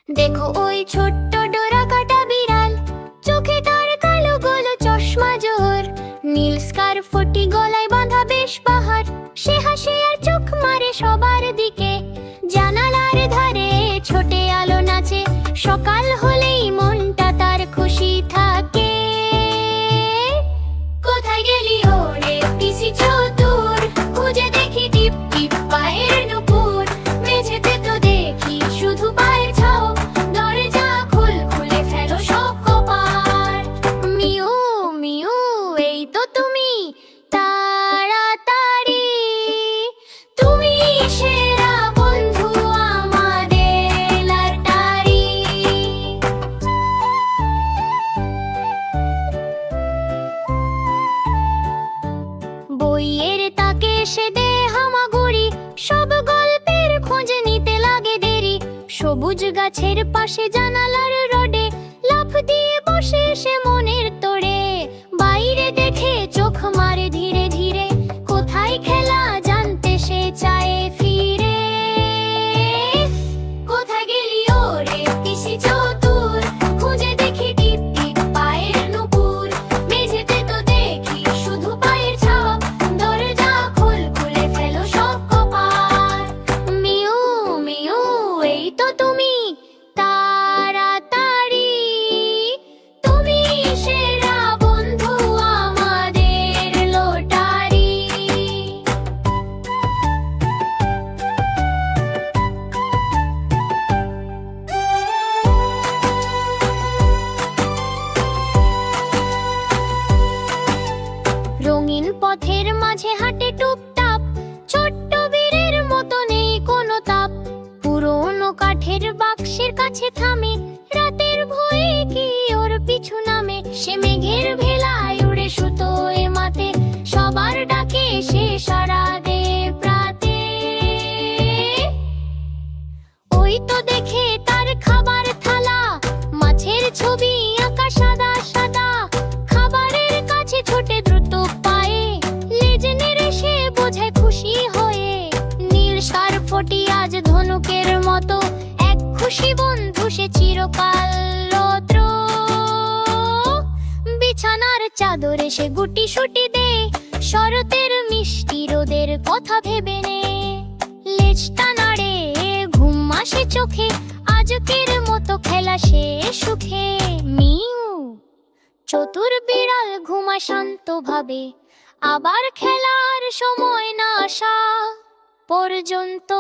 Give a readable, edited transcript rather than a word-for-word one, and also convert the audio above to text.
দেখো ওই ছোট্ট ডোরা কাটা বিড়াল, চোখে তার কালো গোলো চশমা জোর, নীল স্কার্ফ ফটি গলায় বাঁধা বেশ বাহার। সে হাসে আর চোখ মারে সবার দিকে, জানালার ধারে ছোটে আলো নাচে। সকাল হলেই মনটা তার খুশি থাকে। কোথায় গেলি ওরে পিসি চতুর, খুঁজে দেখি টিপ টিপ পায়ের নুপুর। মেঝেতে তো দেখি শুধু পায়ের ছাও, দরজা খুলে ফেলো সব কপার। মিউ মিউ এই তো তুমি, তাড়াতাড়ি তুমি সেরা বন্ধু আমাদের লাটারি। বইয়ের তাকে সে দে হামাগুড়ি, সব গল্পের খোঁজ নিতে লাগে দেরি। সবুজ গাছের পাশে জানালার রডে লাফ দিয়ে বসে সে মনের তোড়ে। বাইরে দেখে চোখ মারে ধীরে ধীরে, কোথায় খেলা জানতে সে চায় ফিরে। কোথায় গেলি ওরে পিসি চতুর, খুঁজে দেখি টিপ টিপ পায়ের নুপুর। মেঝেতে তো দেখি শুধু পায়ের ছাপ, দরজা খুলে ফেলো সব কপার। মিউ মিউ এই তো তুমি, তাড়াতাড়ি তুমি সেরা বন্ধু আমাদের লটারি। রঙিন পথের মাঝে হাঁটে টুপটাপ, ছোট্ট বীরের মতো নেই কোনো তাপ। পুরোনো কাঠের বাক্সের কাছে থামে, রাতের ভয়ে কি ওর পিছু নামে। সে মেঘের ভেলায় উড়ে সুতোয় মাতে, সবার ডাকে সে সাড়া দে প্রাতে। ওই তো দেখে তার খাবার থালা, মাছের ছবি আঁকা সাদা সাদা। খাবারের কাছে ছোটে দ্রুত পায়ে, লেজ নেড়ে সে বোঝায় খুশি হয়ে। নীল স্কার্ফ ফটি আজ ধনুকের মতো, এক খুশি বন্ধু সে চিরকাল রত্র। বিছানার চাদরে সে গুটি সুটি দে, শরতের মিষ্টি রোদের কথা ভেবে নে। লেজটা নাড়ে ঘুম আসে চোখে, আজকের মতো খেলা সে সুখে। মিউ চতুর বিড়াল ঘুমা শান্ত ভাবে, আবার খেলার সময় না আসা পর্যন্ত।